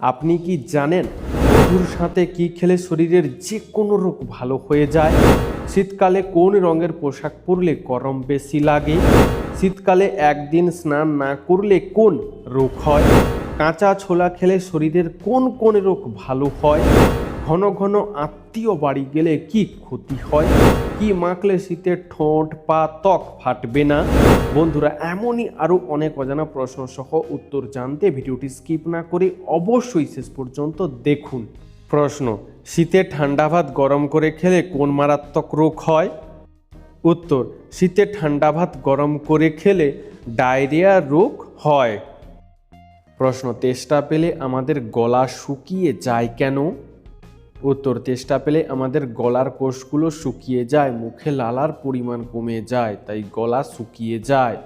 আপনি কি জানেন মধুর সাথে কি খেলে শরীরের যে কোনো রোগ ভালো হয়ে যায়? শীতকালে কোন রঙের পোশাক পরলে গরম বেশি লাগে? শীতকালে একদিন স্নান না করলে কোন রোগ হয়? কাঁচা ছোলা খেলে শরীরের কোন কোন রোগ ভালো হয়? ঘন ঘন আত্মীয় বাড়ি গেলে কি ক্ষতি হয়? কি মাখলে শীতে ঠোঁট পা ত্বক ফাটবে না? বন্ধুরা, এমনই আরও অনেক অজানা প্রশ্ন সহ উত্তর জানতে ভিডিওটি স্কিপ না করে অবশ্যই শেষ পর্যন্ত দেখুন। প্রশ্ন: শীতে ঠান্ডা ভাত গরম করে খেলে কোন মারাত্মক রোগ হয়? উত্তর: শীতে ঠান্ডা ভাত গরম করে খেলে ডায়রিয়া রোগ হয়। প্রশ্ন: তেষ্টা পেলে আমাদের গলা শুকিয়ে যায় কেন? উত্তর: তেষ্টা পেলে আমাদের গলার কোষগুলো শুকিয়ে যায়, মুখে লালার পরিমাণ কমে যায়, তাই গলা শুকিয়ে যায়।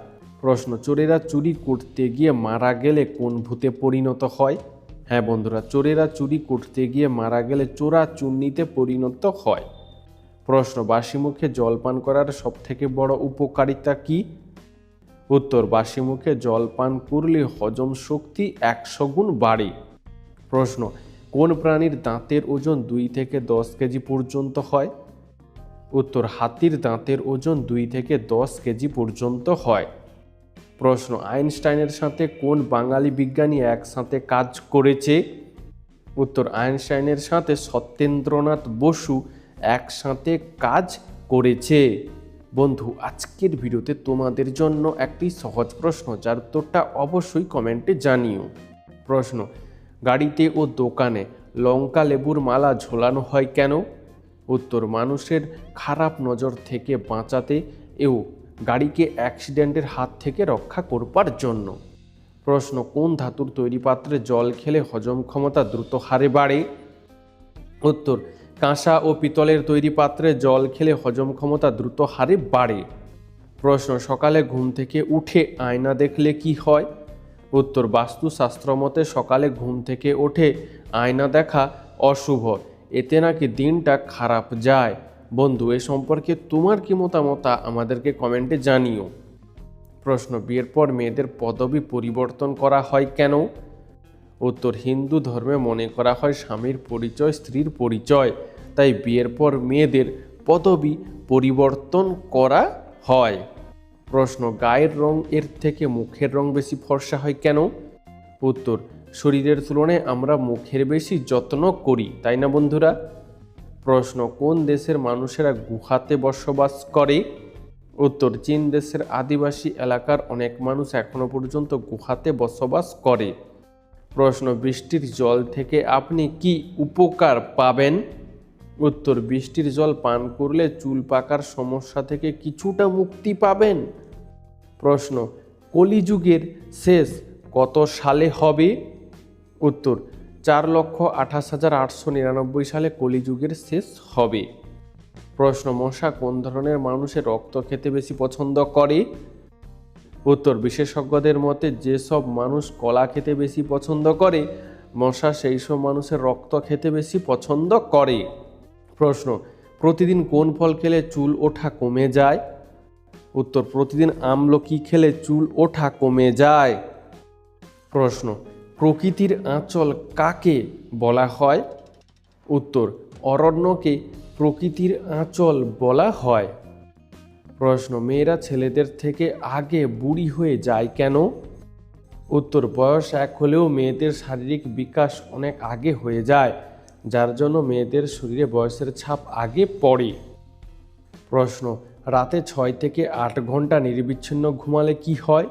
প্রশ্ন: চোরেরা চুরি করতে গিয়ে মারা গেলে কোন ভূতে পরিণত হয়? হ্যাঁ বন্ধুরা, চোরেরা চুরি করতে গিয়ে মারা গেলে চোরাচুন্নিতে পরিণত হয়। প্রশ্ন: বাসি মুখে জল পান করার সবথেকে বড় উপকারিতা কি? উত্তর: বাসি মুখে জল পান করলে হজম শক্তি 100 গুণ বাড়ে। প্রশ্ন: কোন প্রাণীর দাঁতের ওজন 2 থেকে 10 কেজি পর্যন্ত হয়? উত্তর: হাতির দাঁতের ওজন 2 থেকে 10 কেজি পর্যন্ত হয়। প্রশ্ন: আইনস্টাইনের সাথে কোন বাঙালি বিজ্ঞানী একসাথে কাজ করেছে? উত্তর: আইনস্টাইনের সাথে সত্যেন্দ্রনাথ বসু একসাথে কাজ করেছে। বন্ধু, আজকের ভিডিওতে তোমাদের জন্য একটি সহজ প্রশ্ন, যার উত্তরটা অবশ্যই কমেন্টে জানিও। প্রশ্ন: গাড়িতে ও দোকানে লঙ্কা লেবুর মালা ঝোলানো হয় কেন? উত্তর: মানুষের খারাপ নজর থেকে বাঁচাতে ও গাড়িকে অ্যাক্সিডেন্টের হাত থেকে রক্ষা করবার জন্য। প্রশ্ন: কোন ধাতুর তৈরি পাত্রে জল খেলে হজম ক্ষমতা দ্রুত হারে বাড়ে? উত্তর: কাঁসা ও পিতলের তৈরি পাত্রে জল খেলে হজম ক্ষমতা দ্রুত হারে বাড়ে। প্রশ্ন: সকালে ঘুম থেকে উঠে আয়না দেখলে কি হয়? উত্তর: বাস্তুশাস্ত্র মতে সকালে ঘুম থেকে উঠে আয়না দেখা অশুভ, এতে নাকি দিনটা খারাপ যায়। বন্ধু, এ সম্পর্কে তোমার কি মতামত আমাদেরকে কমেন্টে জানিও। প্রশ্ন: বিয়ের পর মেয়েদের পদবি পরিবর্তন করা হয় কেন? উত্তর: হিন্দু ধর্মে মনে করা হয় স্বামীর পরিচয় স্ত্রীর পরিচয়, তাই বিয়ের পর মেয়েদের পদবি পরিবর্তন করা হয়। প্রশ্ন: গায়ের রং এর থেকে মুখের রং বেশি ফর্সা হয় কেন? উত্তর: শরীরের তুলনায় আমরা মুখের বেশি যত্ন করি, তাই না বন্ধুরা? প্রশ্ন: কোন দেশের মানুষেরা গুহাতে বসবাস করে? উত্তর: চীন দেশের আদিবাসী এলাকার অনেক মানুষ এখনো পর্যন্ত গুহাতে বসবাস করে। প্রশ্ন: বৃষ্টির জল থেকে আপনি কি উপকার পাবেন? উত্তর: বৃষ্টির জল পান করলে চুল পাকার সমস্যা থেকে কিছুটা মুক্তি পাবেন। প্রশ্ন: কলিযুগের শেষ কত সালে হবে? উত্তর: 4,28,899 সালে কলিযুগের শেষ হবে। প্রশ্ন: মশা কোন ধরনের মানুষের রক্ত খেতে বেশি পছন্দ করে? উত্তর: বিশেষজ্ঞদের মতে যেসব মানুষ কলা খেতে বেশি পছন্দ করে, মশা সেই সব মানুষের রক্ত খেতে বেশি পছন্দ করে। প্রশ্ন: প্রতিদিন কোন ফল খেলে চুল ওঠা কমে যায়? উত্তর: প্রতিদিন আমলকি খেলে চুল ওঠা কমে যায়। প্রশ্ন: প্রকৃতির আঁচল কাকে বলা হয়? উত্তর: অরণ্যকে প্রকৃতির আঁচল বলা হয়। প্রশ্ন: মেয়েরা ছেলেদের থেকে আগে বুড়ি হয়ে যায় কেন? উত্তর: বয়স এক হলেও মেয়েদের শারীরিক বিকাশ অনেক আগে হয়ে যায়, যার জন্য মেয়েদের শরীরে বয়সের ছাপ আগে পড়ে। প্রশ্ন: রাতে 6 থেকে 8 ঘন্টা নিরবিচ্ছিন্ন ঘুমালে কি হয়?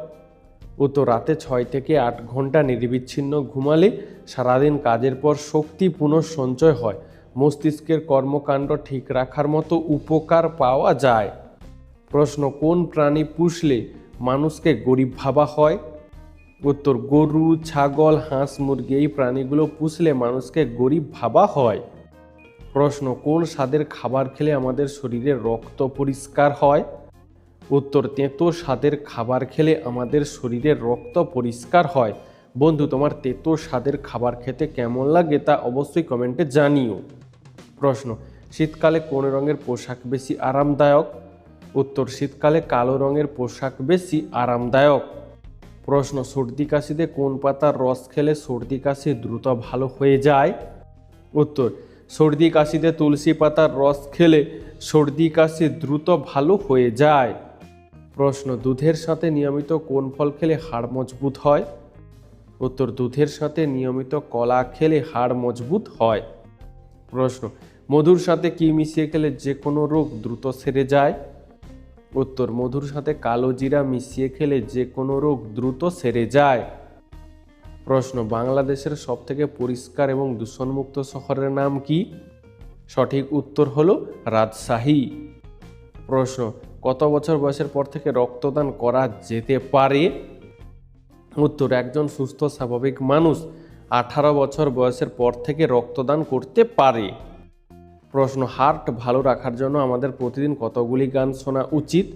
উত্তর: রাতে 6 থেকে 8 ঘন্টা নিরবিচ্ছিন্ন ঘুমালে সারাদিন কাজের পর শক্তি পুনঃসঞ্চয় হয়, মস্তিষ্কের কর্মকাণ্ড ঠিক রাখার মতো উপকার পাওয়া যায়। প্রশ্ন: কোন প্রাণী পুষলে মানুষকে গরিব ভাবা হয়? উত্তর: গরু, ছাগল, হাঁস, মুরগি এই প্রাণীগুলো পুষলে মানুষকে গরিব ভাবা হয়। প্রশ্ন: কোন স্বাদের খাবার খেলে আমাদের শরীরে রক্ত পরিষ্কার হয়? উত্তর: তেঁতো স্বাদের খাবার খেলে আমাদের শরীরে রক্ত পরিষ্কার হয়। বন্ধু, তোমার তেঁতো স্বাদের খাবার খেতে কেমন লাগে তা অবশ্যই কমেন্টে জানিও। প্রশ্ন: শীতকালে কোন রঙের পোশাক বেশি আরামদায়ক? উত্তর: শীতকালে কালো রঙের পোশাক বেশি আরামদায়ক। প্রশ্ন, সর্দি কাশিতে কোন পাতার রস খেলে সর্দি কাশি দ্রুত ভালো হয়ে যায়? উত্তর, সর্দি কাশিতে তুলসী পাতার রস খেলে সর্দি কাশি দ্রুত ভালো হয়ে যায়। প্রশ্ন, দুধের সাথে নিয়মিত কোন ফল খেলে হাড় মজবুত হয়? উত্তর, দুধের সাথে নিয়মিত কলা খেলে হাড় মজবুত হয়। প্রশ্ন, মধুর সাথে কি মিশিয়ে খেলে যে কোনো রোগ দ্রুত সেরে যায়? উত্তর, মধুর সাথে কালো জিরা মিশিয়ে খেলে যে কোনো রোগ দ্রুত সেরে যায়। প্রশ্ন, বাংলাদেশের সবথেকে পরিষ্কার এবং দূষণমুক্ত শহরের নাম কি? সঠিক উত্তর হলো রাজশাহী। প্রশ্ন, কত বছর বয়সের পর থেকে রক্তদান করা যেতে পারে? উত্তর, একজন সুস্থ স্বাভাবিক মানুষ 18 বছর বয়সের পর থেকে রক্তদান করতে পারে। প্রশ্ন, হার্ট ভালো রাখার জন্য আমাদের প্রতিদিন কতগুলি গান শোনা উচিত?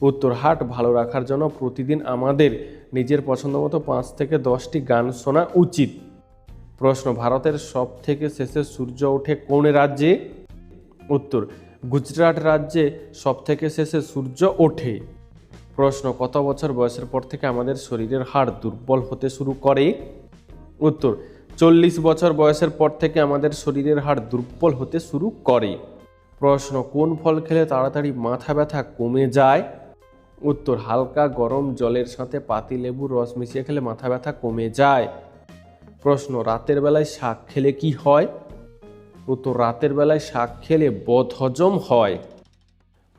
উত্তর, হার্ট ভালো রাখার জন্য প্রতিদিন আমাদের নিজের পছন্দ মতো 5 থেকে 10টি গান শোনা উচিত। প্রশ্ন, ভারতের সব থেকে শেষে সূর্য ওঠে কোন রাজ্যে? উত্তর, গুজরাট রাজ্যে সব থেকে শেষে সূর্য ওঠে। প্রশ্ন, কত বছর বয়সের পর থেকে আমাদের শরীরের হাড় দুর্বল হতে শুরু করে? উত্তর, 40 বছর বয়সের পর থেকে আমাদের শরীরের হাড় দুর্বল হতে শুরু করে। প্রশ্ন, কোন ফল খেলে তাড়াতাড়ি মাথা ব্যথা কমে যায়? উত্তর, হালকা গরম জলের সাথে পাতিলেবুর রস মিশিয়ে খেলে মাথা ব্যথা কমে যায়। প্রশ্ন, রাতের বেলায় শাক খেলে কি হয়? উত্তর, রাতের বেলায় শাক খেলে বদহজম হয়।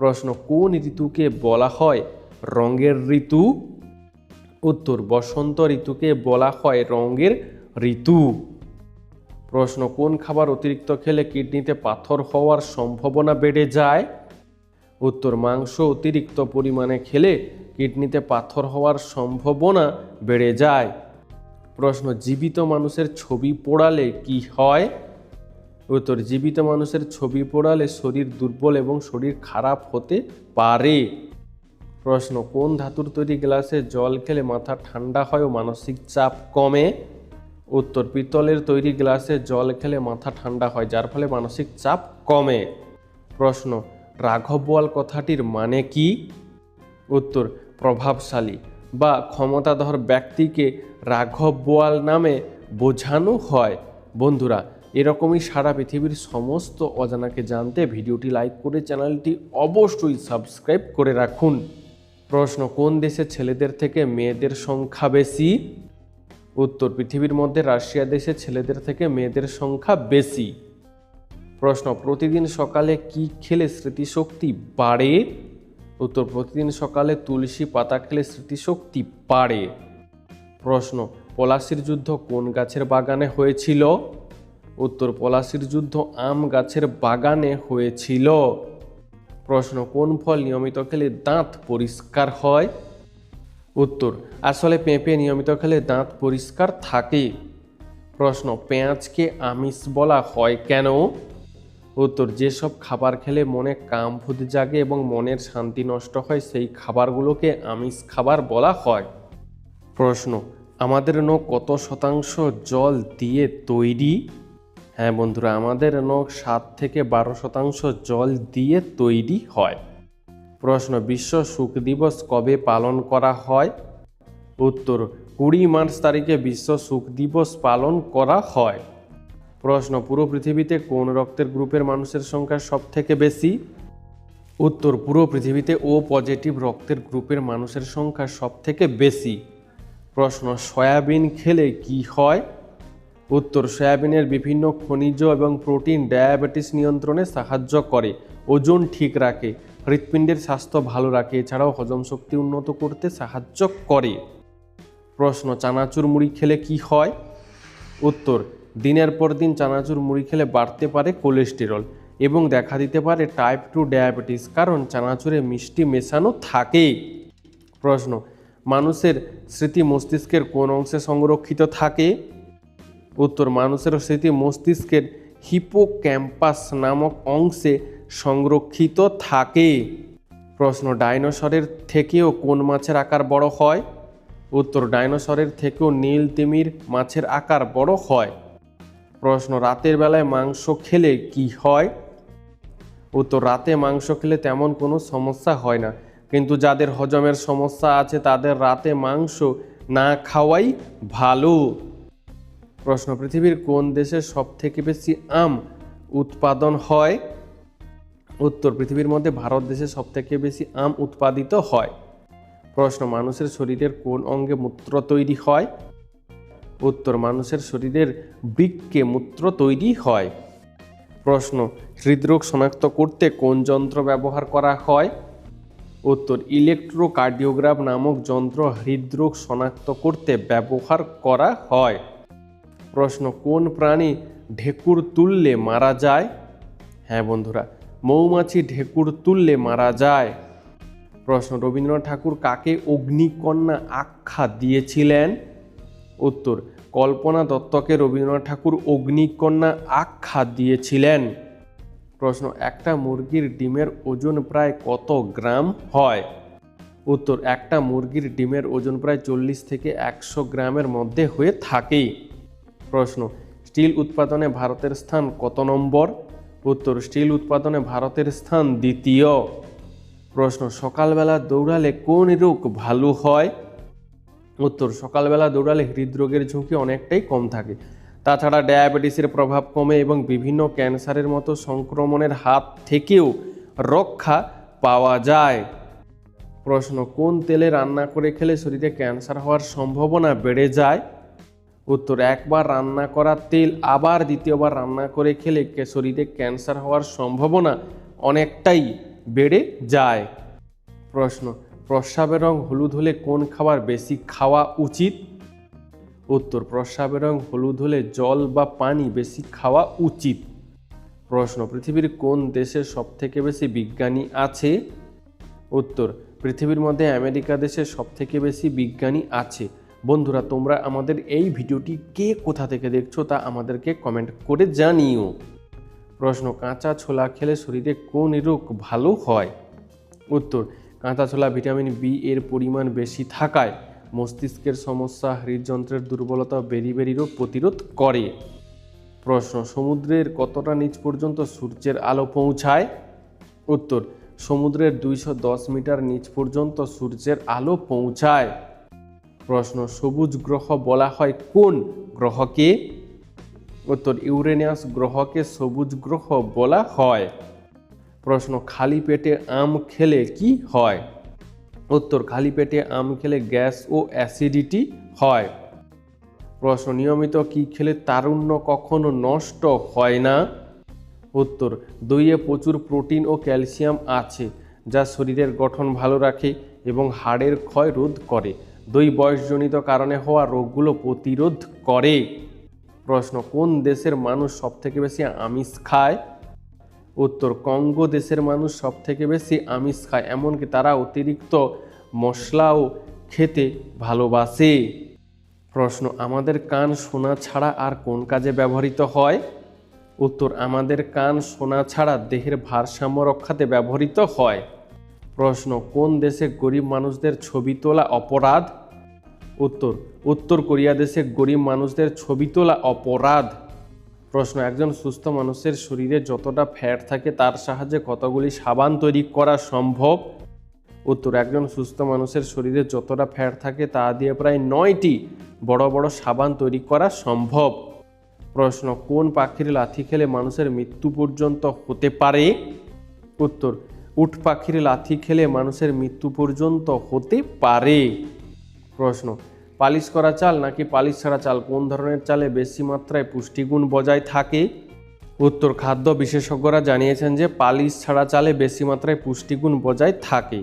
প্রশ্ন, কোন ঋতুকে বলা হয় রঙের ঋতু? উত্তর, বসন্ত ঋতুকে বলা হয় রঙের ঋতু। প্রশ্ন, কোন খাবার অতিরিক্ত খেলে কিডনিতে পাথর হওয়ার সম্ভাবনা বেড়ে যায়? উত্তর, মাংস অতিরিক্ত পরিমাণে খেলে কিডনিতে পাথর হওয়ার সম্ভাবনা বেড়ে যায়। প্রশ্ন, জীবিত মানুষের ছবি পোড়ালে কি হয়? উত্তর, জীবিত মানুষের ছবি পোড়ালে শরীর দুর্বল এবং শরীর খারাপ হতে পারে। প্রশ্ন, কোন ধাতুর তৈরি গ্লাসে জল খেলে মাথা ঠান্ডা হয় ও মানসিক চাপ কমে? উত্তর, পিতলের তৈরি গ্লাসে জল খেলে মাথা ঠান্ডা হয়, যার ফলে মানসিক চাপ কমে। প্রশ্ন, রাঘব বোয়াল কথাটির মানে কি? উত্তর, প্রভাবশালী বা ক্ষমতাধর ব্যক্তিকে রাঘব বোয়াল নামে বোঝানো হয়। বন্ধুরা, এরকমই সারা পৃথিবীর সমস্ত অজানাকে জানতে ভিডিওটি লাইক করে চ্যানেলটি অবশ্যই সাবস্ক্রাইব করে রাখুন। প্রশ্ন, কোন দেশে ছেলেদের থেকে মেয়েদের সংখ্যা বেশি? উত্তর, পৃথিবীর মধ্যে রাশিয়া দেশে ছেলেদের থেকে মেয়েদের সংখ্যা বেশি। প্রশ্ন, প্রতিদিন সকালে কি খেলে স্মৃতিশক্তি বাড়ে? উত্তর, প্রতিদিন সকালে তুলসী পাতা খেলে স্মৃতিশক্তি বাড়ে। প্রশ্ন, পলাশির যুদ্ধ কোন গাছের বাগানে হয়েছিল? উত্তর, পলাশির যুদ্ধ আম গাছের বাগানে হয়েছিল। প্রশ্ন, কোন ফল নিয়মিত খেলে দাঁত পরিষ্কার হয়? উত্তর, আসলে পেঁপে নিয়মিত খেলে দাঁত পরিষ্কার থাকে। প্রশ্ন, পেঁয়াজকে আমিষ বলা হয় কেন? উত্তর, যেসব খাবার খেলে মনে কামভূত জাগে এবং মনের শান্তি নষ্ট হয় সেই খাবারগুলোকে আমিষ খাবার বলা হয়। প্রশ্ন, আমাদের নখ কত শতাংশ জল দিয়ে তৈরি? হ্যাঁ বন্ধুরা, আমাদের নখ 7 থেকে 12% জল দিয়ে তৈরি হয়। প্রশ্ন, বিশ্ব সুখ দিবস কবে পালন করা হয়? উত্তর, 20 মার্চ তারিখে বিশ্ব সুখ দিবস পালন করা হয়। প্রশ্ন, পুরো পৃথিবীতে কোন রক্তের গ্রুপের মানুষের সংখ্যা সব থেকে বেশি? উত্তর, পুরো পৃথিবীতে ও পজিটিভ রক্তের গ্রুপের মানুষের সংখ্যা সব থেকে বেশি। প্রশ্ন, সয়াবিন খেলে কি হয়? উত্তর, সয়াবিনের বিভিন্ন খনিজ এবং প্রোটিন ডায়াবেটিস নিয়ন্ত্রণে সাহায্য করে, ওজন ঠিক রাখে, হৃৎপিণ্ডের স্বাস্থ্য ভালো রাখে, এছাড়াও হজম শক্তি উন্নত করতে সাহায্য করে। প্রশ্ন, চানাচুর মুড়ি খেলে কি হয়? উত্তর, দিনের পর দিন চানাচুর মুড়ি খেলে বাড়তে পারে কোলেস্টেরল এবং দেখা দিতে পারে টাইপ 2 ডায়াবেটিস, কারণ চানাচুরে মিষ্টি মেশানো থাকে। প্রশ্ন, মানুষের স্মৃতি মস্তিষ্কের কোন অংশে সংরক্ষিত থাকে? উত্তর, মানুষের স্মৃতি মস্তিষ্কের হিপোক্যাম্পাস নামক অংশে সংরক্ষিত থাকে। প্রশ্ন, ডাইনোসরের থেকেও কোন মাছের আকার বড় হয়? উত্তর, ডাইনোসরের থেকেও নীল তিমির মাছের আকার বড় হয়। প্রশ্ন, রাতের বেলায় মাংস খেলে কি হয়? উত্তর, রাতে মাংস খেলে তেমন কোনো সমস্যা হয় না, কিন্তু যাদের হজমের সমস্যা আছে তাদের রাতে মাংস না খাওয়াই ভালো। প্রশ্ন পৃথিবীর কোন দেশে সব থেকে বেশি আম উৎপাদন হয়? উত্তর পৃথিবীর মধ্যে ভারত দেশে সব থেকে বেশি আম উৎপাদিত হয়। প্রশ্ন মানুষের শরীরের কোন অঙ্গে মূত্র তৈরি হয়? উত্তর মানুষের শরীরের বৃক্কে মূত্র তৈরি হয়। প্রশ্ন হৃদরোগ শনাক্ত করতে কোন যন্ত্র ব্যবহার করা হয়? উত্তর ইলেকট্রোকার্ডিওগ্রাফ নামক যন্ত্র হৃদরোগ শনাক্ত করতে ব্যবহার করা হয়। প্রশ্ন কোন প্রাণী ঢেকুর তুললে মারা যায়? হ্যাঁ বন্ধুরা, মৌমাছি ঢেকুর তুললে মারা যায়। প্রশ্ন রবীন্দ্রনাথ ঠাকুর কাকে অগ্নিকন্যা আখ্যা দিয়েছিলেন? উত্তর কল্পনা দত্তকে রবীন্দ্রনাথ ঠাকুর অগ্নিকন্যা আখ্যা দিয়েছিলেন। প্রশ্ন একটা মুরগির ডিমের ওজন প্রায় কত গ্রাম হয়? উত্তর একটা মুরগির ডিমের ওজন প্রায় 40 থেকে 100 গ্রামের মধ্যে হয়ে থাকে। প্রশ্ন স্টিল উৎপাদনে ভারতের স্থান কত নম্বর? উত্তর স্টিল উৎপাদনে ভারতের স্থান দ্বিতীয়। প্রশ্ন সকালবেলা দৌড়ালে কোন রোগ ভালো হয়? উত্তর সকালবেলা দৌড়ালে হৃদরোগের ঝুঁকি অনেকটাই কম থাকে। তাছাড়া ডায়াবেটিসের প্রভাব কমে এবং বিভিন্ন ক্যান্সারের মতো সংক্রমণের হাত থেকেও রক্ষা পাওয়া যায়। প্রশ্ন কোন তেলে রান্না করে খেলে শরীরে ক্যান্সার হওয়ার সম্ভাবনা বেড়ে যায়? উত্তর একবার রান্না করা তেল আবার দ্বিতীয়বার রান্না করে খেলে শরীরে ক্যান্সার হওয়ার সম্ভাবনা অনেকটাই বেড়ে যায়। প্রশ্ন প্রস্রাবের রং হলুদ হলে কোন খাবার বেশি খাওয়া উচিত? উত্তর প্রস্রাবের রং হলুদ হলে জল বা পানি বেশি খাওয়া উচিত। প্রশ্ন পৃথিবীর কোন দেশে সব থেকে বেশি বিজ্ঞানী আছে? উত্তর পৃথিবীর মধ্যে আমেরিকা দেশে সব থেকে বেশি বিজ্ঞানী আছে। বন্ধুরা তোমরা আমাদের এই ভিডিওটি কে কোথা থেকে দেখছো তা আমাদেরকে কমেন্ট করে জানিও। প্রশ্ন কাঁচা ছোলা খেলে শরীরে কোন রোগ ভালো হয়? উত্তর কাঁচা ছোলা ভিটামিন বি এর পরিমাণ বেশি থাকায় মস্তিষ্কের সমস্যা, হৃদযন্ত্রের দুর্বলতা, বেরি রোগ প্রতিরোধ করে। প্রশ্ন সমুদ্রের কতটা নিচ পর্যন্ত সূর্যের আলো পৌঁছায়? উত্তর সমুদ্রের 210 মিটার নিচ পর্যন্ত সূর্যের আলো পৌঁছায়। প্রশ্ন সবুজ গ্রহ বলা হয় কোন গ্রহকে? উত্তর ইউরেনাস গ্রহকে সবুজ গ্রহ বলা হয়। প্রশ্ন খালি পেটে আম খেলে কি হয়? উত্তর খালি পেটে আম খেলে গ্যাস ও অ্যাসিডিটি হয়। প্রশ্ন নিয়মিত কি খেলে তারুণ্য কখনো নষ্ট হয় না? উত্তর দইয়ে প্রচুর প্রোটিন ও ক্যালসিয়াম আছে যা শরীরের গঠন ভালো রাখে এবং হাড়ের ক্ষয় রোধ করে। দই বয়সজনিত কারণে হওয়া রোগগুলো প্রতিরোধ করে। প্রশ্ন কোন দেশের মানুষ সবথেকে বেশি আমিষ খায়? উত্তর কঙ্গো দেশের মানুষ সবথেকে বেশি আমিষ খায়, এমনকি তারা অতিরিক্ত মশলাও খেতে ভালোবাসে। প্রশ্ন আমাদের কান শোনা ছাড়া আর কোন কাজে ব্যবহৃত হয়? উত্তর আমাদের কান শোনা ছাড়া দেহের ভারসাম্য রক্ষাতে ব্যবহৃত হয়। প্রশ্ন কোন দেশে গরিব মানুষদের ছবি তোলা অপরাধ? উত্তর উত্তর কোরিয়া দেশে গরিব মানুষদের ছবি তোলা অপরাধ। প্রশ্ন একজন সুস্থ মানুষের শরীরে যতটা ফ্যাট থাকে তার সাহায্যে কতগুলি সাবান তৈরি করা সম্ভব? উত্তর একজন সুস্থ মানুষের শরীরে যতটা ফ্যাট থাকে তা দিয়ে প্রায় 9টি বড় বড় সাবান তৈরি করা সম্ভব। প্রশ্ন কোন পাখির লাথি খেলে মানুষের মৃত্যু পর্যন্ত হতে পারে? উত্তর উট পাখির লাথি খেলে মানুষের মৃত্যু পর্যন্ত হতে পারে। প্রশ্ন পালিশ করা চাল নাকি পালিশ ছাড়া চাল কোন ধরনের চালে বেশি মাত্রায় পুষ্টিগুণ বজায় থাকে? উত্তর খাদ্য বিশেষজ্ঞরা জানিয়েছেন যে পালিশ ছাড়া চালে বেশি মাত্রায় পুষ্টিগুণ বজায় থাকে।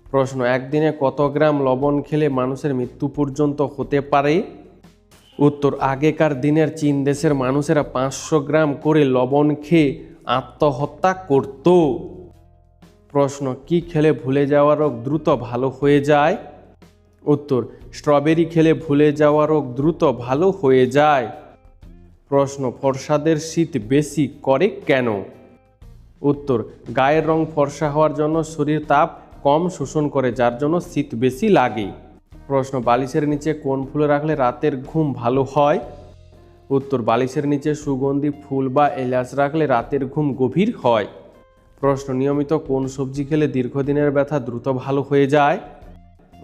প্রশ্ন একদিনে কত গ্রাম লবণ খেলে মানুষের মৃত্যু পর্যন্ত হতে পারে? উত্তর আগেকার দিনের চীন দেশের মানুষেরা 500 গ্রাম করে লবণ খেয়ে আত্মহত্যা করত। প্রশ্ন কি খেলে ভুলে যাওয়া রোগ দ্রুত ভালো হয়ে যায়? উত্তর স্ট্রবেরি খেলে ভুলে যাওয়া রোগ দ্রুত ভালো হয়ে যায়। প্রশ্ন ফর্সাদের শীত বেশি করে কেন? উত্তর গায়ের রং ফর্সা হওয়ার জন্য শরীর তাপ কম শোষণ করে, যার জন্য শীত বেশি লাগে। প্রশ্ন বালিশের নিচে কোন ফুল রাখলে রাতের ঘুম ভালো হয়? উত্তর বালিশের নিচে সুগন্ধি ফুল বা এলাচ রাখলে রাতের ঘুম গভীর হয়। প্রশ্ন নিয়মিত কোন সবজি খেলে দীর্ঘদিনের ব্যথা দ্রুত ভালো হয়ে যায়?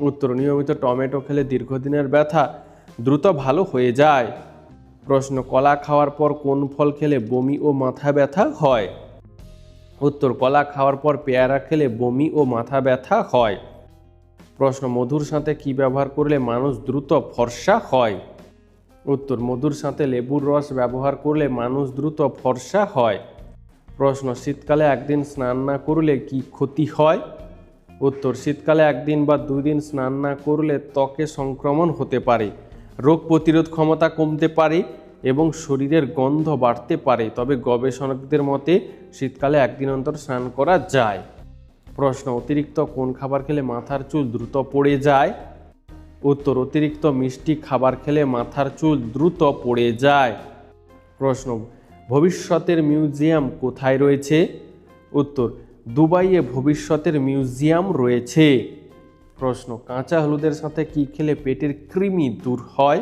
উত্তর, নিয়মিত টমেটো খেলে দীর্ঘদিনের ব্যথা দ্রুত ভালো হয়ে যায়। প্রশ্ন, কলা খাওয়ার পর কোন ফল খেলে বমি ও মাথা ব্যথা হয়? উত্তর, কলা খাওয়ার পর পেয়ারা খেলে বমি ও মাথা ব্যথা হয়। প্রশ্ন, মধুর সাথে কি ব্যবহার করলে মানুষ দ্রুত ফর্সা হয়? উত্তর, মধুর সাথে লেবুর রস ব্যবহার করলে মানুষ দ্রুত ফর্সা হয়। প্রশ্ন, শীতকালে একদিন স্নান না করলে কি ক্ষতি হয়? উত্তর, শীতকালে একদিন বা 2 দিন স্নান না করলে ত্বকে সংক্রমণ হতে পারে, রোগ প্রতিরোধ ক্ষমতা কমতে পারে এবং শরীরের গন্ধ বাড়তে পারে। তবে গবেষকদের মতে শীতকালে একদিন অন্তর স্নান করা যায়। প্রশ্ন, অতিরিক্ত কোন খাবার খেলে মাথার চুল দ্রুত পড়ে যায়? উত্তর, অতিরিক্ত মিষ্টি খাবার খেলে মাথার চুল দ্রুত পড়ে যায়। প্রশ্ন, ভবিষ্যতের মিউজিয়াম কোথায় রয়েছে? উত্তর, দুবাইয়ে ভবিষ্যতের মিউজিয়াম রয়েছে। প্রশ্ন, কাঁচা হলুদের সাথে কি খেলে পেটের কৃমি দূর হয়?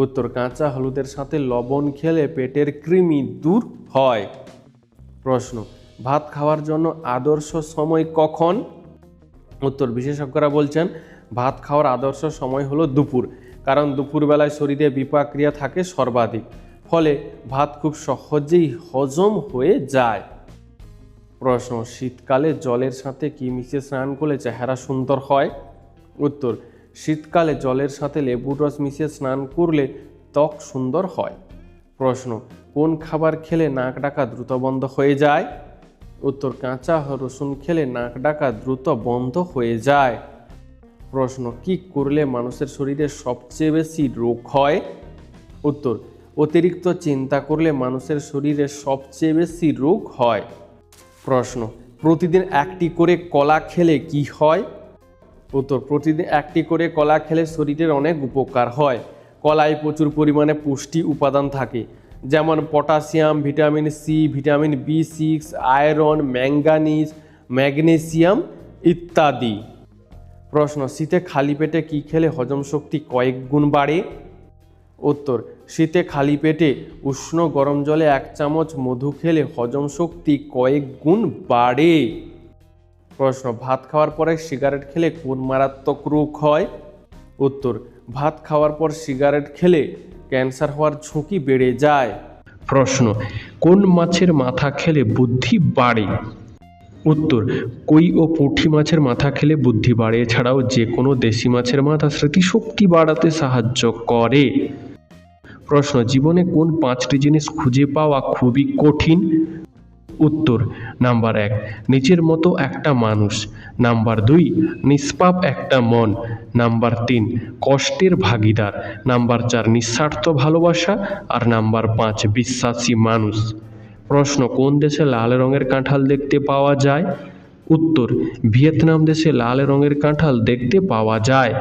উত্তর, কাঁচা হলুদের সাথে লবণ খেলে পেটের কৃমি দূর হয়। প্রশ্ন, ভাত খাওয়ার জন্য আদর্শ সময় কখন? উত্তর, বিশেষজ্ঞরা বলছেন ভাত খাওয়ার আদর্শ সময় হলো দুপুর, কারণ দুপুরবেলায় শরীরে বিপাক ক্রিয়া থাকে সর্বাধিক, ফলে ভাত খুব সহজেই হজম হয়ে যায়। প্রশ্ন, শীতকালে জলের সাথে কি মিশিয়ে স্নান করলে চেহারা সুন্দর হয়? উত্তর, শীতকালে জলের সাথে লেবুর রস মিশিয়ে স্নান করলে ত্বক সুন্দর হয়। প্রশ্ন, কোন খাবার খেলে নাক ডাকা দ্রুত বন্ধ হয়ে যায়? উত্তর, কাঁচা রসুন খেলে নাক ডাকা দ্রুত বন্ধ হয়ে যায়। প্রশ্ন, কি করলে মানুষের শরীরে সবচেয়ে বেশি রোগ হয়? উত্তর, অতিরিক্ত চিন্তা করলে মানুষের শরীরে সবচেয়ে বেশি রোগ হয়। প্রশ্ন, প্রতিদিন একটি করে কলা খেলে কি হয়? উত্তর, প্রতিদিন একটি করে কলা খেলে শরীরের অনেক উপকার হয়। কলায় প্রচুর পরিমাণে পুষ্টি উপাদান থাকে, যেমন potassium, vitamin C, vitamin B6, iron, manganese, magnesium ইত্যাদি। প্রশ্ন, শীতে খালি পেটে কি খেলে হজম শক্তি কয়েক গুণ বাড়ে? উত্তর, শীতে খালি পেটে উষ্ণ গরম জলে 1 চামচ মধু খেলে হজম শক্তি কয়েক গুণ বাড়ে। প্রশ্ন, ভাত খাওয়ার পরে সিগারেট খেলে কোন মারাত্মক রোগ হয়? উত্তর, ভাত খাওয়ার পর সিগারেট খেলে ক্যান্সার হওয়ার ঝুঁকি বেড়ে যায়। প্রশ্ন, কোন মাছের মাথা খেলে বুদ্ধি বাড়ে? উত্তর, কই ও পুঁটি মাছের মাথা খেলে বুদ্ধি বাড়ে। এছাড়াও যে কোনো দেশি মাছের মাথা স্মৃতিশক্তি বাড়াতে সাহায্য করে। প্রশ্ন, জীবনে কোন 5টি জিনিস খুঁজে পাওয়া খুবই কঠিন? উত্তর, নাম্বার 1, নিজের মতো একটা মানুষ। নাম্বার 2, নিষ্পাপ একটা মন। নাম্বার 3, কষ্টের ভাগিদার। নাম্বার 4, নিঃস্বার্থ ভালোবাসা। আর নাম্বার 5, বিশ্বাসী মানুষ। প্রশ্ন, কোন দেশে লাল রঙের কাঁঠাল দেখতে পাওয়া যায়? উত্তর, ভিয়েতনাম দেশে লাল রঙের কাঁঠাল দেখতে পাওয়া যায়।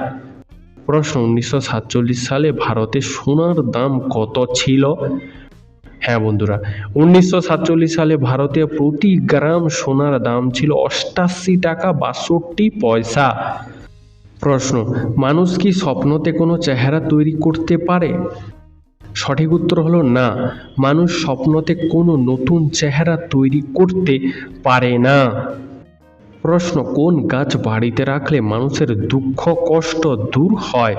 প্রশ্ন, 1947 সালে ভারতে সোনার দাম কত ছিল? হ্যাঁ বন্ধুরা, 1947 সালে ভারতে প্রতি গ্রাম সোনার দাম ছিল 88 টাকা 62 পয়সা। প্রশ্ন, মানুষ কি স্বপ্নতে কোনো চেহারা তৈরি করতে পারে? সঠিক উত্তর হলো না, মানুষ স্বপ্নতে কোনো নতুন চেহারা তৈরি করতে পারে না। প্রশ্ন, কোন গাছ বাড়িতে রাখলে মানুষের দুঃখ কষ্ট দূর হয়?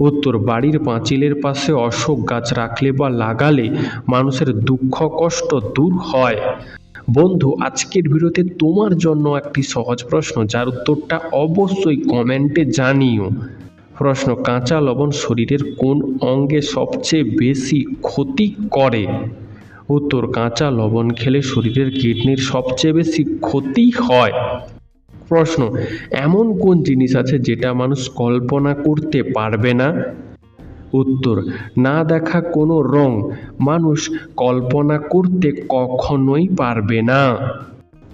উত্তর, বাড়ির পাঁচিলের পাশে অশোক গাছ রাখলে বা লাগালে মানুষের দুঃখ কষ্ট দূর হয়। বন্ধু, আজকের ভিডিওতে তোমার জন্য একটি সহজ প্রশ্ন, যার উত্তরটা অবশ্যই কমেন্টে জানিও। প্রশ্ন, কাঁচা লবণ শরীরের কোন অঙ্গে সবচেয়ে বেশি ক্ষতি করে? উত্তর, কাঁচা লবণ খেলে শরীরের কিডনির সবচেয়ে বেশি ক্ষতি হয়। প্রশ্ন, এমন কোন জিনিস আছে যেটা মানুষ কল্পনা করতে পারবে না? উত্তর, না দেখা কোনো রং মানুষ কল্পনা করতে কখনোই পারবে না।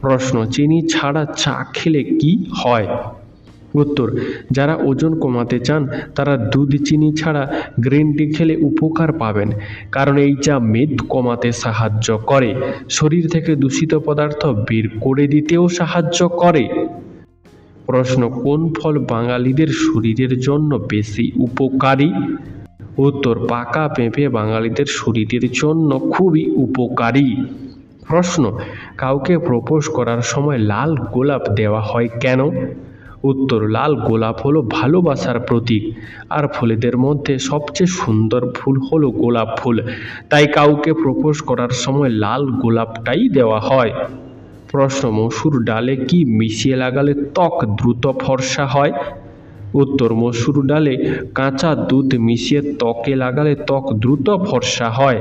প্রশ্ন, চিনি ছাড়া চা খেলে কি হয়? উত্তর, যারা ওজন কমাতে চান তারা দুধ চিনি ছাড়া গ্রিন টি খেলে উপকার পাবেন, কারণ এই চা মেদ কমাতে সাহায্য করে, শরীর থেকে দূষিত পদার্থ বের করে দিতেও সাহায্য করে। প্রশ্ন, কোন ফল বাঙালিদের শরীরের জন্য বেশি উপকারী? উত্তর, পাকা পেঁপে বাঙালিদের শরীরের জন্য খুবই উপকারী। প্রশ্ন, কাউকে প্রপোজ করার সময় লাল গোলাপ দেওয়া হয় কেন? উত্তর, লাল গোলাপ হলো ভালোবাসার প্রতীক, আর ফুলেদের মধ্যে সবচেয়ে সুন্দর ফুল হলো গোলাপ ফুল, তাই কাউকে প্রপোজ করার সময় লাল গোলাপটাই দেওয়া হয়। প্রশ্ন, মসুর ডালে কি মিশিয়ে লাগালে ত্বক দ্রুত ফর্সা হয়? উত্তর, মসুর ডালে কাঁচা দুধ মিশিয়ে ত্বকে লাগালে ত্বক দ্রুত ফর্সা হয়।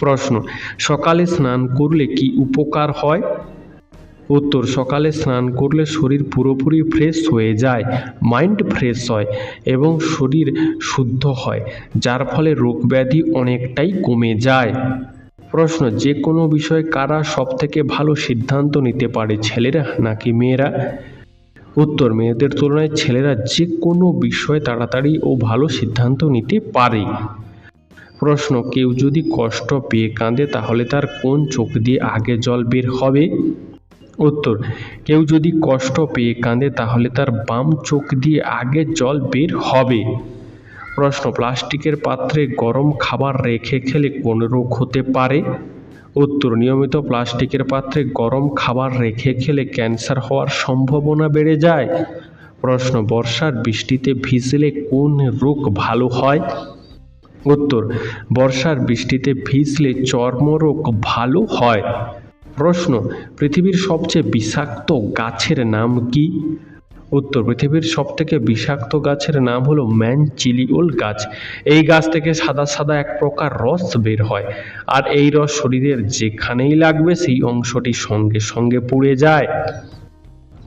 প্রশ্ন, সকালে স্নান করলে কি উপকার হয়? উত্তর, সকালে স্নান করলে শরীর পুরোপুরি ফ্রেশ হয়ে যায়, মাইন্ড ফ্রেশ হয় এবং শরীর শুদ্ধ হয়, যার ফলে রোগব্যাধি অনেকটাই কমে যায়। প্রশ্ন, যে কোনো বিষয়ে কারা সবথেকে ভালো সিদ্ধান্ত নিতে পারে, ছেলেরা নাকি মেয়েরা? উত্তর, মেয়েদের তুলনায় ছেলেরা যে কোনো বিষয়ে তাড়াতাড়ি ও ভালো সিদ্ধান্ত নিতে পারে। প্রশ্ন, কেউ যদি কষ্ট পেয়ে কাঁদে তাহলে তার কোন চোখ দিয়ে আগে জল বের হবে? উত্তর, কেউ যদি কষ্ট পেয়ে কাঁদে তাহলে তার বাম চোখ দিয়ে আগে জল বের হবে। প্রশ্ন, প্লাস্টিকের পাত্রে গরম খাবার রেখে খেলে কোন রোগ হতে পারে? উত্তর, নিয়মিত প্লাস্টিকের পাত্রে গরম খাবার রেখে খেলে ক্যান্সার হওয়ার সম্ভাবনা বেড়ে যায়। প্রশ্ন, বর্ষার বৃষ্টিতে ভিজলে কোন রোগ ভালো হয়? উত্তর, বর্ষার বৃষ্টিতে ভিজলে চর্মরোগ ভালো হয়। প্রশ্ন, পৃথিবীর সবচেয়ে বিষাক্ত গাছের নাম কি? উত্তর, পৃথিবীর সবথেকে বিষাক্ত গাছের নাম হলো ম্যানচিলিওল গাছ। এই গাছ থেকে সাদা সাদা এক প্রকার রস বের হয়, আর এই রস শরীরের যেখানেই লাগবে সেই অংশটি সঙ্গে সঙ্গে পুড়ে যায়।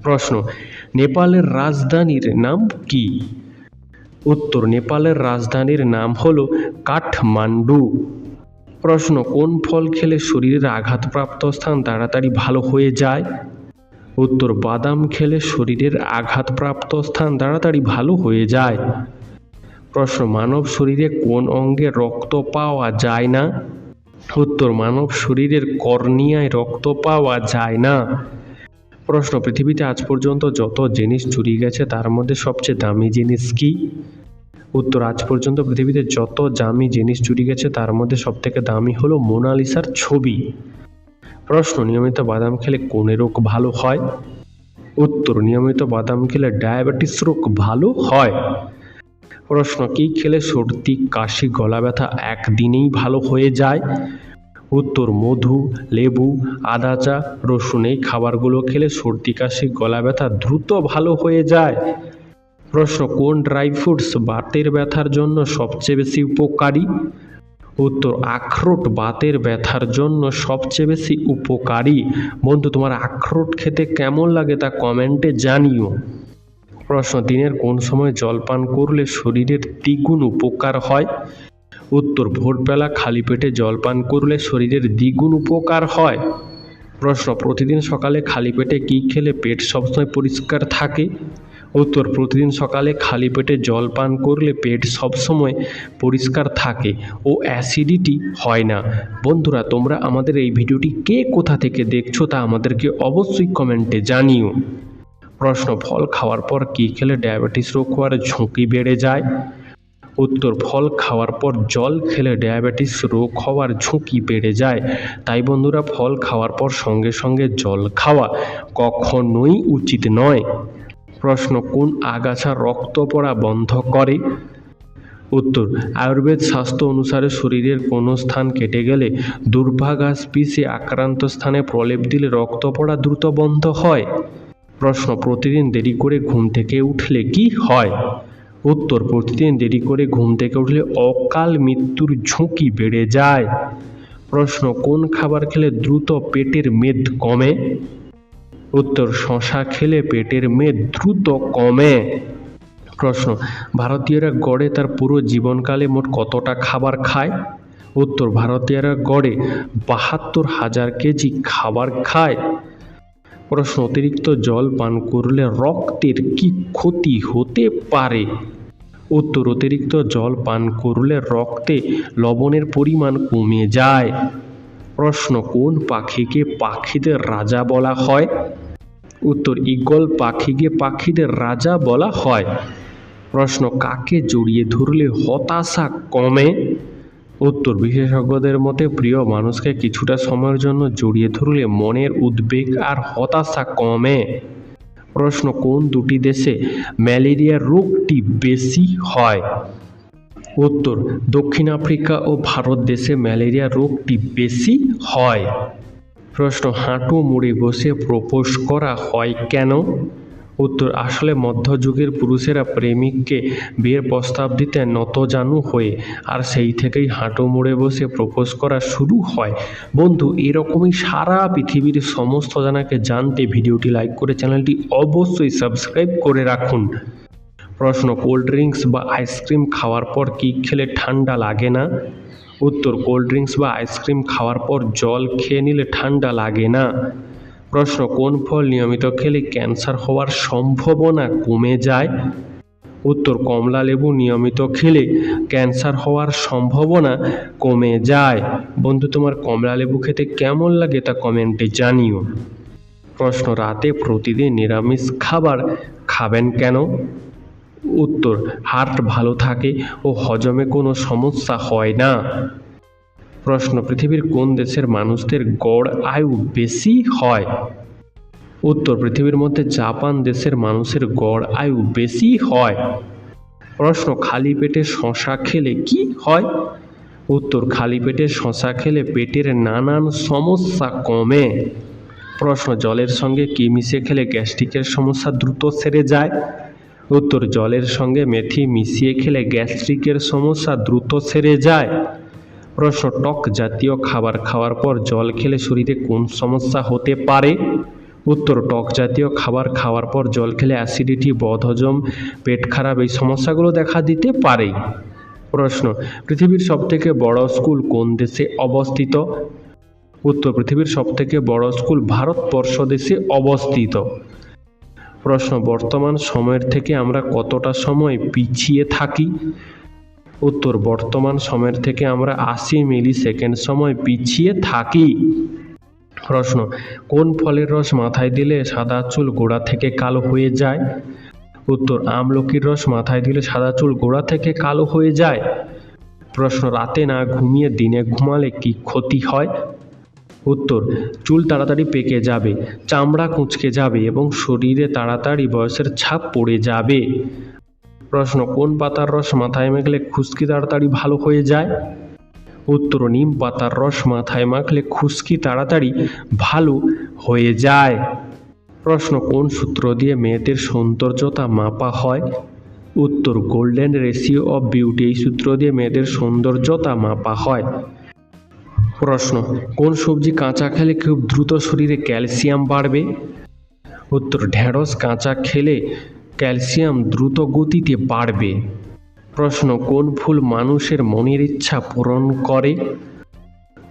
প্রশ্ন, নেপালের রাজধানীর নাম কি? উত্তর, নেপালের রাজধানীর নাম হলো কাঠমান্ডু। প্রশ্ন, কোন ফল খেলে শরীরের আঘাতপ্রাপ্ত স্থান তাড়াতাড়ি ভালো হয়ে যায়? উত্তর, বাদাম খেলে শরীরের আঘাতপ্রাপ্ত স্থান তাড়াতাড়ি ভালো হয়ে যায়। প্রশ্ন, মানব শরীরে কোন অঙ্গে রক্ত পাওয়া যায় না? উত্তর, মানব শরীরের কর্নিয়ায় রক্ত পাওয়া যায় না। প্রশ্ন, পৃথিবীতে আজ পর্যন্ত যত জিনিস চুরি গেছে তার মধ্যে সবচেয়ে দামি জিনিস কি? উত্তর, আজ পর্যন্ত পৃথিবীতে যত দামি জিনিস চুরি গেছে তার মধ্যে সবথেকে দামি হলো মোনালিসার ছবি। প্রশ্ন, নিয়মিত বাদাম খেলে কোন রোগ ভালো হয়? উত্তর, নিয়মিত বাদাম খেলে ডায়াবেটিস রোগ ভালো হয়। প্রশ্ন, কি খেলে সর্দি কাশি গলা ব্যথা একদিনেই ভালো হয়ে যায়? উত্তর, মধু, লেবু, আদা চা, রসুন এই খাবারগুলো খেলে সর্দি কাশি গলা ব্যথা দ্রুত ভালো হয়ে যায়। প্রশ্ন, কোন ড্রাই ফ্রুটস বাতের ব্যথার জন্য সবচেয়ে বেশি উপকারী? উত্তর, আখরোট বাতের ব্যথার জন্য সবচেয়ে বেশি উপকারী। বন্ধু, তোমার আখরোট খেতে কেমন লাগে তা কমেন্টে জানিও। প্রশ্ন, দিনের কোন সময় জল পান করলে শরীরের দ্বিগুণ উপকার হয়? উত্তর, ভোরবেলা খালি পেটে জল পান করলে শরীরের দ্বিগুণ উপকার হয়। প্রশ্ন, প্রতিদিন সকালে খালি পেটে কি খেলে পেট সবসময় পরিষ্কার থাকে? উত্তর, প্রতিদিন সকালে খালি পেটে জল পান করলে পেট সবসময় পরিষ্কার থাকে ও অ্যাসিডিটি হয় না। বন্ধুরা, তোমরা আমাদের এই ভিডিওটি কে কোথা থেকে দেখছো তা আমাদেরকে অবশ্যই কমেন্টে জানিও। প্রশ্ন, ফল খাওয়ার পর কি খেলে ডায়াবেটিস রোগ হওয়ার ঝুঁকি বেড়ে যায়? উত্তর, ফল খাওয়ার পর জল খেলে ডায়াবেটিস রোগ হওয়ার ঝুঁকি বেড়ে যায়। তাই বন্ধুরা, ফল খাওয়ার পর সঙ্গে সঙ্গে জল খাওয়া কখনোই উচিত নয়। প্রশ্ন, কোন আগাছা রক্ত পড়া বন্ধ করে? উত্তর, আয়ুর্বেদ শাস্ত্র অনুসারে শরীরের কোনো স্থান কেটে গেলে দুর্ভা ঘাস পিষে আক্রান্ত স্থানে প্রলেপ দিলে রক্ত পড়া দ্রুত বন্ধ হয়। প্রশ্ন, প্রতিদিন দেরি করে ঘুম থেকে উঠলে কি হয়? উত্তর, প্রতিদিন দেরি করে ঘুম থেকে উঠলে অকাল মৃত্যুর ঝুঁকি বেড়ে যায়। প্রশ্ন, কোন খাবার খেলে দ্রুত পেটের মেদ কমে? উত্তর, শশা খেলে পেটের মেদ দ্রুত কমে। প্রশ্ন, ভারতীয়রা গড়ে তার পুরো জীবনকালে মোট কতটা খাবার খায়? উত্তর, ভারতীয়রা গড়ে ৭২,০০০ কেজি খাবার খায়। প্রশ্ন, অতিরিক্ত জল পান করলে রক্তের কি ক্ষতি হতে পারে? উত্তর, অতিরিক্ত জল পান করলে রক্তে লবণের পরিমাণ কমে যায়। প্রশ্ন, কোন পাখিকে পাখিদের রাজা বলা হয়? উত্তর, ঈগল পাখিকে পাখিদের রাজা বলা হয়। প্রশ্ন, কাকে জড়িয়ে ধরলে হতাশা কমে? উত্তর, বিশেষজ্ঞদের মতে প্রিয় মানুষকে কিছুটা সময়ের জন্য জড়িয়ে ধরলে মনের উদ্বেগ আর হতাশা কমে। প্রশ্ন, কোন দুটি দেশে ম্যালেরিয়া রোগটি বেশি হয়? উত্তর, দক্ষিণ আফ্রিকা ও ভারত দেশে ম্যালেরিয়া রোগটি বেশি হয়। প্রশ্ন, হাঁটু মুড়ে বসে প্রপোজ করা হয় কেন? উত্তর, আসলে মধ্যযুগের পুরুষেরা প্রেমিককে বিয়ের প্রস্তাব দিতে নতজানু হয়ে, আর সেই থেকেই হাঁটু মুড়ে বসে প্রপোজ করা শুরু হয়। বন্ধু, এরকমই সারা পৃথিবীর সমস্ত জানাকে জানতে ভিডিওটি লাইক করে চ্যানেলটি অবশ্যই সাবস্ক্রাইব করে রাখুন। প্রশ্ন, কোল্ড ড্রিঙ্কস বা আইসক্রিম খাওয়ার পর কি খেলে ঠান্ডা লাগে না? উত্তর, কোল্ড ড্রিঙ্কস বা আইসক্রিম খাওয়ার পর জল খেয়ে নিলে ঠান্ডা লাগে না। প্রশ্ন, কোন ফল নিয়মিত খেলে ক্যান্সার হওয়ার সম্ভাবনা কমে যায়? উত্তর, কমলা লেবু নিয়মিত খেলে ক্যান্সার হওয়ার সম্ভাবনা কমে যায়। বন্ধু, তোমার কমলা লেবু খেতে কেমন লাগে তা কমেন্টে জানিও। প্রশ্ন, রাতে প্রতিদিন নিরামিষ খাবার খাবেন কেন? উত্তর, হার্ট ভালো থাকে ও হজমে কোনো সমস্যা হয় না। প্রশ্ন, পৃথিবীর কোন দেশের মানুষদের গড় আয়ু বেশি হয়? উত্তর, পৃথিবীর মধ্যে জাপান দেশের মানুষের গড় আয়ু বেশি হয়। প্রশ্ন, খালি পেটে শশা খেলে কি হয়? উত্তর, খালি পেটে শশা খেলে পেটের নানান সমস্যা কমে। প্রশ্ন, জলের সঙ্গে কি মিশিয়ে খেলে গ্যাস্ট্রিকের সমস্যা দ্রুত সেরে যায়? উত্তর, জলের সঙ্গে মেথি মিশিয়ে খেলে গ্যাস্ট্রিকের সমস্যা দ্রুত সেরে যায়। প্রশ্ন, টক জাতীয় খাবার খাওয়ার পর জল খেলে শরীরে কোন সমস্যা হতে পারে? উত্তর, টক জাতীয় খাবার খাওয়ার পর জল খেলে অ্যাসিডিটি, বদহজম, পেট খারাপ এই সমস্যাগুলো দেখা দিতে পারে। প্রশ্ন, পৃথিবীর সবথেকে বড় স্কুল কোন দেশে অবস্থিত? উত্তর, পৃথিবীর সবথেকে বড় স্কুল ভারতবর্ষ দেশে অবস্থিত। প্রশ্ন, বর্তমান সময়ের থেকে আমরা কতটা সময় পিছিয়ে থাকি? উত্তর, বর্তমান সময়ের থেকে আমরা 80 মিলি সেকেন্ড সময় পিছিয়ে থাকি। প্রশ্ন, কোন ফলের রস মাথায় দিলে সাদা চুল গোড়া থেকে কালো হয়ে যায়? উত্তর, আমলকির রস মাথায় দিলে সাদা চুল গোড়া থেকে কালো হয়ে যায়। প্রশ্ন, রাতে না ঘুমিয়ে দিনে ঘুমালে কি ক্ষতি হয়? উত্তর, চুল তাড়াতাড়ি পেকে যাবে, চামড়া কুঁচকে যাবে এবং শরীরে তাড়াতাড়ি বয়সের ছাপ পড়ে যাবে। প্রশ্ন, কোন পাতার রস মাথায় মাখলে খুশকি তাড়াতাড়ি ভালো হয়ে যায়? উত্তর, নিম পাতার রস মাথায় মাখলে খুশকি তাড়াতাড়ি ভালো হয়ে যায়। প্রশ্ন, কোন সূত্র দিয়ে মেয়েদের সৌন্দর্যতা মাপা হয়? উত্তর, গোল্ডেন রেশিও অফ বিউটি এই সূত্র দিয়ে মেয়েদের সৌন্দর্যতা মাপা হয়। প্রশ্ন, কোন সবজি কাঁচা খেলে খুব দ্রুত শরীরে ক্যালসিয়াম বাড়বে? উত্তর, ঢেঁড়স কাঁচা খেলে ক্যালসিয়াম দ্রুত গতিতে বাড়বে। প্রশ্ন, কোন ফুল মানুষের মনের ইচ্ছা পূরণ করে?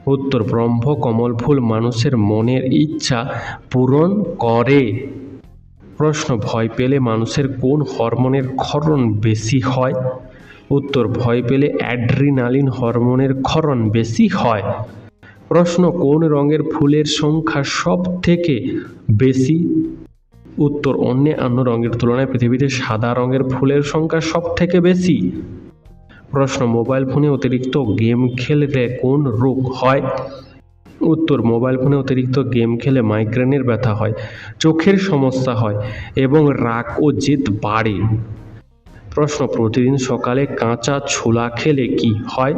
উত্তর, ব্রহ্মকমল ফুল মানুষের মনের ইচ্ছা পূরণ করে। প্রশ্ন, ভয় পেলে মানুষের কোন হরমোনের ক্ষরণ বেশি হয়? উত্তর, ভয় পেলে অ্যাড্রিনালিন হরমোনের ক্ষরণ বেশি হয়। প্রশ্ন, কোন রঙের ফুলের সংখ্যা সব থেকে বেশি? উত্তর, অন্যান্য রঙের তুলনায় পৃথিবীতে সাদা রঙের ফুলের সংখ্যা সব থেকে বেশি। প্রশ্ন, মোবাইল ফোনে অতিরিক্ত গেম খেললে কোন রোগ হয়? উত্তর, মোবাইল ফোনে অতিরিক্ত গেম খেলে মাইগ্রেনের ব্যথা হয়, চোখের সমস্যা হয় এবং রাগ ও জেদ বাড়ে। প্রশ্ন, প্রতিদিন সকালে কাঁচা ছোলা খেলে কি হয়?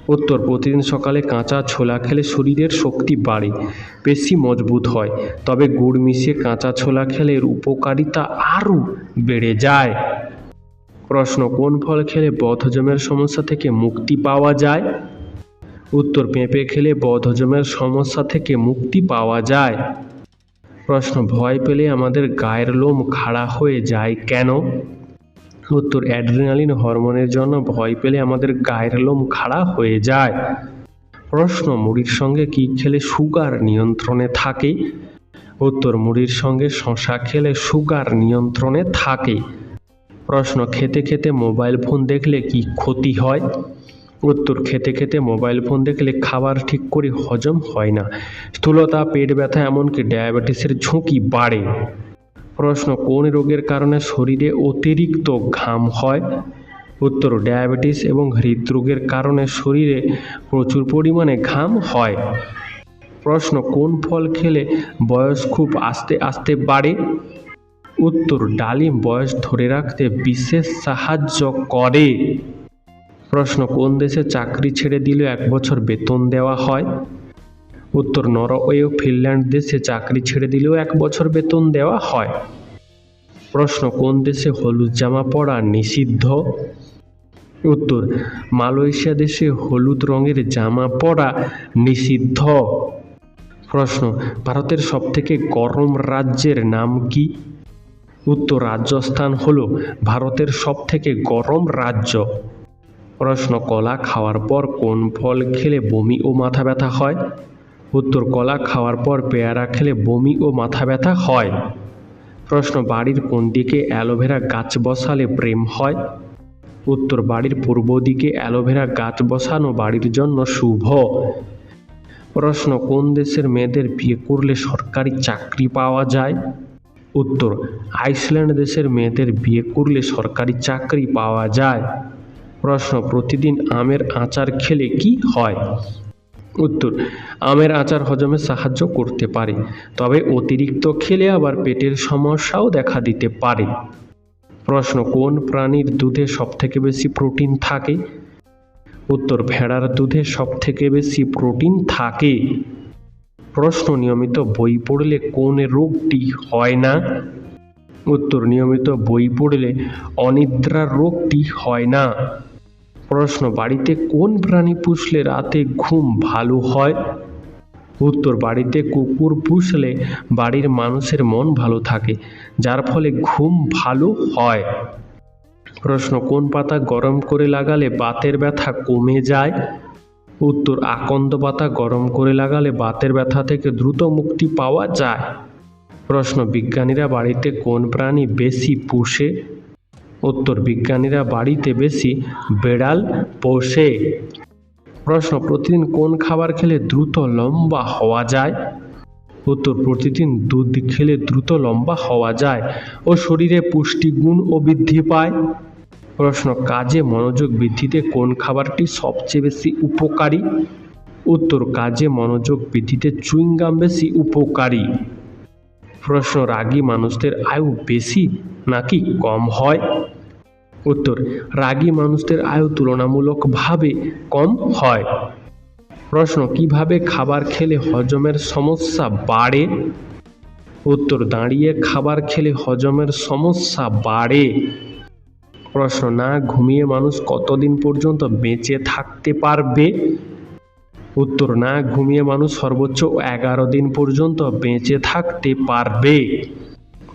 উত্তর, প্রতিদিন সকালে কাঁচা ছোলা খেলে শরীরের শক্তি বাড়ে, পেশি মজবুত হয়, তবে গুড় মিশিয়ে কাঁচা ছোলা খেলে এর উপকারিতা আরও বেড়ে যায়। প্রশ্ন, কোন ফল খেলে বদহজমের সমস্যা থেকে মুক্তি পাওয়া যায়? উত্তর, পেঁপে খেলে বদহজমের সমস্যা থেকে মুক্তি পাওয়া যায়। প্রশ্ন, ভয় পেলে আমাদের গায়ের লোম খাড়া হয়ে যায় কেন? উত্তর, অ্যাড্রিনালিন হরমোনের জন্য ভয় পেলে আমাদের গায়ের লোম খাড়া হয়ে যায়। প্রশ্ন, মুড়ির সঙ্গে কি খেলে সুগার নিয়ন্ত্রণে থাকে? উত্তর, মুড়ির সঙ্গে শশা খেলে সুগার নিয়ন্ত্রণে থাকে। প্রশ্ন, খেতে খেতে মোবাইল ফোন দেখলে কি ক্ষতি হয়? উত্তর, খেতে খেতে মোবাইল ফোন দেখলে খাবার ঠিক করে হজম হয় না, স্থূলতা, পেট ব্যথা এমনকি ডায়াবেটিসের ঝুঁকি বাড়ে। প্রশ্ন, কোন রোগের কারণে শরীরে অতিরিক্ত ঘাম হয়? উত্তর, ডায়াবেটিস এবং হৃদরোগের কারণে শরীরে প্রচুর পরিমাণে ঘাম হয়। প্রশ্ন, কোন ফল খেলে বয়স খুব আস্তে আস্তে বাড়ে? উত্তর, ডালিম বয়স ধরে রাখতে বিশেষ সাহায্য করে। প্রশ্ন, কোন দেশে চাকরি ছেড়ে দিলেও 1 বছর বেতন দেওয়া হয়? উত্তর, নরওয়ে ও ফিনল্যান্ড দেশে চাকরি ছেড়ে দিলেও 1 বছর বেতন দেওয়া হয়। প্রশ্ন, কোন দেশে হলুদ জামা পরা নিষিদ্ধ? উত্তর, মালয়েশিয়া দেশে হলুদ রঙের জামা পরা নিষিদ্ধ। প্রশ্ন, ভারতের সবথেকে গরম রাজ্যের নাম কি? উত্তর, রাজস্থান হলো ভারতের সবথেকে গরম রাজ্য। প্রশ্ন, কলা খাওয়ার পর কোন ফল খেলে বমি ও মাথা ব্যথা হয়? উত্তর, কলা খাওয়ার পর পেয়ারা খেলে বমি ও মাথা ব্যথা হয়। প্রশ্ন, বাড়ির কোন দিকে অ্যালোভেরা গাছ বসালে প্রেম হয়? উত্তর, বাড়ির পূর্ব দিকে অ্যালোভেরা গাছ বসানো বাড়ির জন্য শুভ। প্রশ্ন, কোন দেশের মেয়েদের বিয়ে করলে সরকারি চাকরি পাওয়া যায়? উত্তর, আইসল্যান্ড দেশের মেয়েদের বিয়ে করলে সরকারি চাকরি পাওয়া যায়। প্রশ্ন, প্রতিদিন আমের আচার খেলে কি হয়? উত্তর, আমের আচার হজমে সাহায্য করতে পারে, তবে অতিরিক্ত খেলে আবার পেটের সমস্যাও দেখা দিতে পারে। প্রশ্ন, কোন প্রাণীর দুধে সবথেকে বেশি প্রোটিন থাকে? উত্তর, ভেড়ার দুধে সবথেকে বেশি প্রোটিন থাকে। প্রশ্ন, নিয়মিত বই পড়লে কোন রোগটি হয় না? উত্তর, নিয়মিত বই পড়লে অনিদ্রার রোগটি হয় না। প্রশ্ন, বাড়িতে কোন প্রাণী পুষলে রাতে ঘুম ভালো হয়? উত্তর, বাড়িতে কুকুর পুষলে বাড়ির মানুষের মন ভালো থাকে, যার ফলে ঘুম ভালো হয়। প্রশ্ন, কোন পাতা গরম করে লাগালে বাতের ব্যথা কমে যায়? উত্তর, আকন্দ পাতা গরম করে লাগালে বাতের ব্যথা থেকে দ্রুত মুক্তি পাওয়া যায়। প্রশ্ন, বিজ্ঞানীরা বাড়িতে কোন প্রাণী বেশি পোষে? উত্তর, বিজ্ঞানীরা বাড়িতে বেশি বেড়াল পোষে। প্রশ্ন, প্রতিদিন কোন খাবার খেলে দ্রুত লম্বা হওয়া যায়? উত্তর, প্রতিদিন দুধ খেলে দ্রুত লম্বা হওয়া যায় ও শরীরে পুষ্টিগুণও বৃদ্ধি পায়। প্রশ্ন, কাজে মনোযোগ বৃদ্ধিতে কোন খাবারটি সবচেয়ে বেশি উপকারী? উত্তর, কাজে মনোযোগ বৃদ্ধিতে চুইংগাম বেশি উপকারী। প্রশ্ন, রাগী মানুষদের আয়ু বেশি নাকি কম হয়? উত্তর, রাগী মানুষদের আয়ু তুলনামূলকভাবে কম হয়। প্রশ্ন, কিভাবে খাবার খেলে হজমের সমস্যা বাড়ে? উত্তর, দাঁড়িয়ে খাবার খেলে হজমের সমস্যা বাড়ে। প্রশ্ন, না ঘুমিয়ে মানুষ কতদিন পর্যন্ত বেঁচে থাকতে পারবে? উত্তর, না ঘুমিয়ে মানুষ সর্বোচ্চ 11 দিন পর্যন্ত বেঁচে থাকতে পারবে।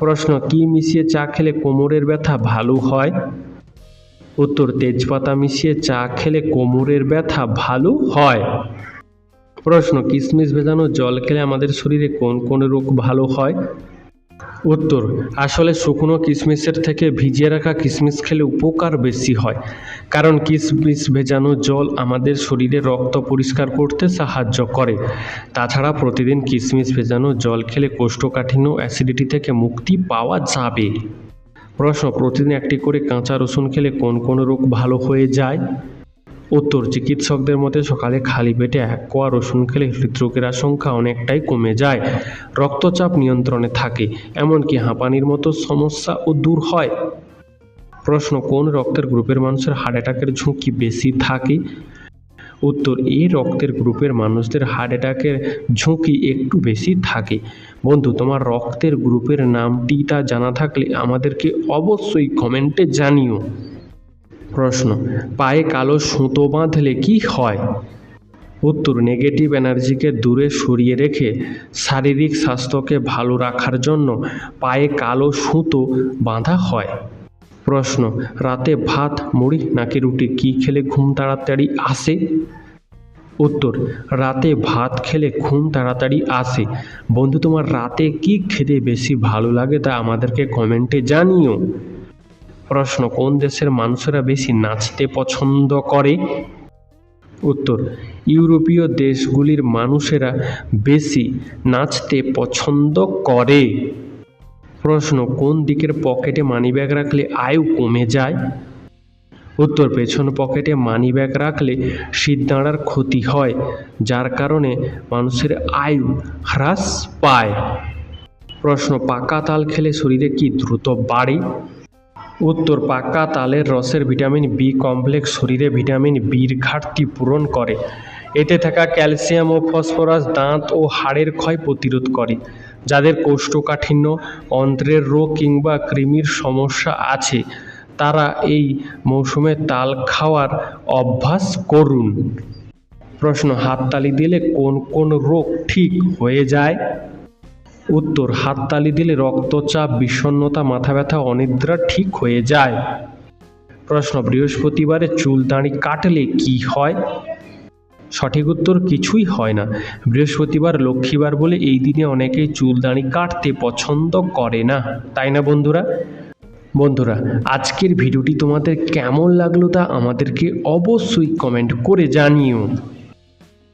প্রশ্ন, কি মিশিয়ে চা খেলে কোমরের ব্যথা ভালো হয়? উত্তর, তেজপাতা মিশিয়ে চা খেলে কোমরের ব্যথা ভালো হয়। প্রশ্ন, কিশমিশ ভেজানো জল খেলে আমাদের শরীরে কোন কোন রোগ ভালো হয়? উত্তর, আসলে শুকনো কিশমিশের থেকে ভিজিয়ে রাখা কিশমিশ খেলে উপকার বেশি হয়, কারণ কিশমিশ ভেজানো জল আমাদের শরীরে রক্ত পরিষ্কার করতে সাহায্য করে। তাছাড়া প্রতিদিন কিশমিশ ভেজানো জল খেলে কোষ্ঠকাঠিন্য ও অ্যাসিডিটি থেকে মুক্তি পাওয়া যাবে। প্রশ্ন, প্রতিদিন 1টি করে কাঁচা রসুন খেলে কোন কোন রোগ ভালো হয়ে যায়? উত্তর, চিকিৎসকদের মতে সকালে খালি পেটে 1 কোয়া রসুন খেলে হৃদরোগের আশঙ্কা অনেকটাই কমে যায়, রক্তচাপ নিয়ন্ত্রণে থাকে, এমনকি হাঁপানির মতো সমস্যাও দূর হয়। প্রশ্ন, কোন রক্তের গ্রুপের মানুষের হার্ট অ্যাটাকের ঝুঁকি বেশি থাকে? উত্তর, এই রক্তের গ্রুপের মানুষদের হার্ট অ্যাটাকের ঝুঁকি একটু বেশি থাকে। বন্ধু, তোমার রক্তের গ্রুপের নামটি তা জানা থাকলে আমাদেরকে অবশ্যই কমেন্টে জানিও। প্রশ্ন, পায়ে কালো সুতো বাঁধলে কি হয়? উত্তর, নেগেটিভ এনার্জিকে দূরে সরিয়ে রেখে শারীরিক স্বাস্থ্যকে ভালো রাখার জন্য পায়ে কালো সুতো বাঁধা হয়। প্রশ্ন, রাতে ভাত, মুড়ি নাকি রুটি কি খেলে ঘুম তাড়াতাড়ি আসে? উত্তর, রাতে ভাত খেলে ঘুম তাড়াতাড়ি আসে। বন্ধু, তোমার রাতে কি খেতে বেশি ভালো লাগে তা আমাদেরকে কমেন্টে জানিও। প্রশ্ন, কোন দেশের মানুষেরা বেশি নাচতে পছন্দ করে? উত্তর, ইউরোপীয় দেশগুলির মানুষেরা বেশি নাচতে পছন্দ করে। প্রশ্ন, কোন দিকের পকেটে মানিব্যাগ রাখলে আয়ু কমে যায়? উত্তর, পেছন পকেটে মানিব্যাগ রাখলে শিরদাঁড়ার ক্ষতি হয়, যার কারণে মানুষের আয়ু হ্রাস পায়। প্রশ্ন, পাকা তাল খেলে শরীরে কি দ্রুত বাড়ে? উত্তর, পাকা তালের রসের ভিটামিন বি কমপ্লেক্স শরীরে ভিটামিন বির ঘাটতি পূরণ করে। এতে থাকা ক্যালসিয়াম ও ফসফরাস দাঁত ও হাড়ের ক্ষয় প্রতিরোধ করে। যাদের কোষ্ঠকাঠিন্য, অন্ত্রের রোগ কিংবা কৃমির সমস্যা আছে তারা এই মৌসুমে তাল খাওয়ার অভ্যাস করুন। প্রশ্ন, হাততালি দিলে কোন কোন রোগ ঠিক হয়ে যায়? উত্তর, হাততালি দিলে রক্তচাপ, বিষণ্ণতা, মাথা ব্যথা, অনিদ্রা ঠিক হয়ে যায়। প্রশ্ন, বৃহস্পতিবারে চুল দাড়ি কাটলে কি হয়? সঠিক উত্তর, কিছুই হয় না। বৃহস্পতিবার লক্ষ্মীবার বলে এই দিনে অনেকেই চুল দাড়ি কাটতে পছন্দ করে না, তাই না বন্ধুরা? আজকের ভিডিওটি তোমাদের কেমন লাগলো তা আমাদেরকে অবশ্যই কমেন্ট করে জানিও।